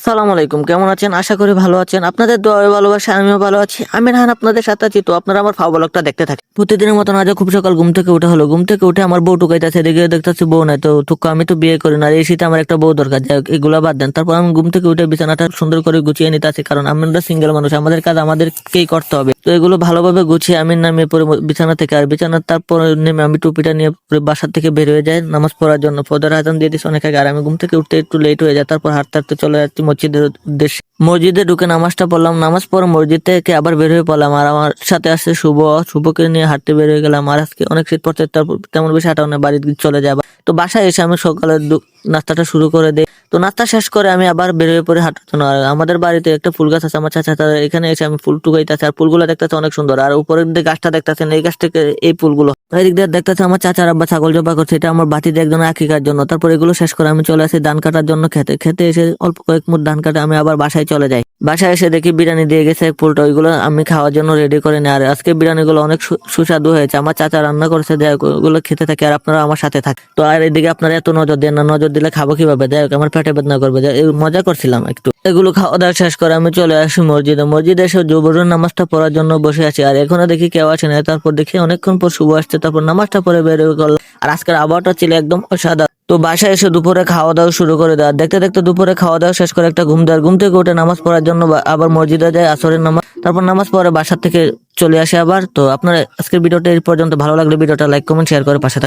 আসসালামু আলাইকুম, কেমন আছেন? আশা করি ভালো আছেন। আপনাদের দোয়া ভালোবাসা আমিও ভালো আছি। আমি রাহান আপনাদের সাথে আছি। তো আপনারা আমার ফাও ব্লগটা দেখতে থাকেন। প্রতিদিনের মতন আজও খুব সকাল ঘুম থেকে উঠা হলো। ঘুম থেকে উঠে আমার বউ টুকাইতেছে, এদিকে দেখতেছি বউ নাই। তো টুকু আমি তো বিয়ে করি না, আর এই শীতে আমার একটা বউ দরকার। যাই হোক, এগুলা বাদ দেন। তারপর আমি ঘুম থেকে উঠে বিছানাটা সুন্দর করে গুছিয়ে নিতে আছি, কারণ আমরা সিঙ্গেল মানুষ, আমাদের কাজ আমাদেরকেই করতে হবে। তো এগুলো ভালোভাবে গুছিয়ে আমি নামিয়ে পড়ে বিছানা থেকে, আর বিছানা তারপর নেমে আমি টুপিটা নিয়ে পরে বাসার থেকে বের হয়ে যাই নামাজ পড়ার জন্য। ফজর আজান দিয়ে দিচ্ছে অনেক আগে, আর আমি ঘুম থেকে উঠতে একটু লেট হয়ে যায়। তারপর হাঁটতে হাঁটতে চলে যাচ্ছি মসজিদের উদ্দেশ্যে। মসজিদে ঢুকে নামাজটা পড়লাম, নামাজ পড়ে মসজিদ থেকে আবার বের হয়ে পড়লাম। আর আমার সাথে আসছে শুভকে নিয়ে হাঁটতে বের হয়ে গেলাম। আর আজকে অনেক শীত পড়ছে, তারপর তেমন বেশি হাঁটাও না, বাড়ি চলে যায়। তো বাসায় এসে আমি সকালে নাস্তাটা শুরু করে দিই। তো নাস্তা শেষ করে আমি আবার বের হয়ে পড়ে হাঁটার জন্য। আর আমাদের বাড়িতে একটা ফুল গাছ আছে, আমার চাচা তার এখানে এসে আমি ফুল টুকাইতেছি। আর ফুলগুলো দেখতেছে অনেক সুন্দর। আর উপরের দিকে গাছটা দেখতেছেন, এই গাছ থেকে এই ফুলগুলো। এদিক দিয়ে দেখতেছে আমার চাচার আব্বা ছাগল জবা করছে, এটা আমার বাতিতে একজন আকিকার জন্য। তারপর এগুলো শেষ করে আমি চলে আসি ধান কাটার জন্য খেতে। খেতে এসে অল্প কয়েক মুঠ ধান কাটে আমি আবার বাসায় চলে যাই। বাসায় এসে দেখি বিরিয়ানি দিয়ে গেছে এক ফুলটা, ওইগুলো আমি খাওয়ার জন্য রেডি করে নিই। আর আজকে বিরিয়ানি গুলো অনেক সুস্বাদু হয়েছে, আমার চাচা রান্না করেছে। যাই হোক, ওগুলো খেতে থাকে আর আপনারা আমার সাথে থাক। তো আর এদিকে আপনারা এত নজর দেন না, নজর দিলে খাবো কিভাবে? যাই হোক, আমার পেটে বেদনা করবে। মজা করছিলাম একটু। এগুলো খাওয়া দাওয়া শেষ করে আমি চলে আসি মসজিদে। মসজিদে এসে জোহরের নামাজটা পড়ার জন্য বসে আছি, আর এখনো দেখি কেউ আসে না। তারপর দেখি অনেকক্ষণ পর শুভ আসছে, তারপর নামাজটা পড়ে বের হয়ে গেল। আর আজকের আবহাওয়াটা ছিল একদম অসাধারণ। তো বাসায় এসে দুপুরে খাওয়া দাওয়া শুরু করে দেওয়া। দেখতে দেখতে দুপুরে খাওয়া দাওয়া শেষ করে একটা ঘুম দেওয়ার, ঘুম থেকে উঠে নামাজ পড়ার জন্য আবার মসজিদে যায় আসরের নামাজ। তারপর নামাজ পড়ে বাসার থেকে চলে আসে আবার। তো আপনার আজকের ভিডিওটা এই পর্যন্ত। ভালো লাগলে ভিডিওটা লাইক কমেন্ট শেয়ার করে পাশে থাকুন।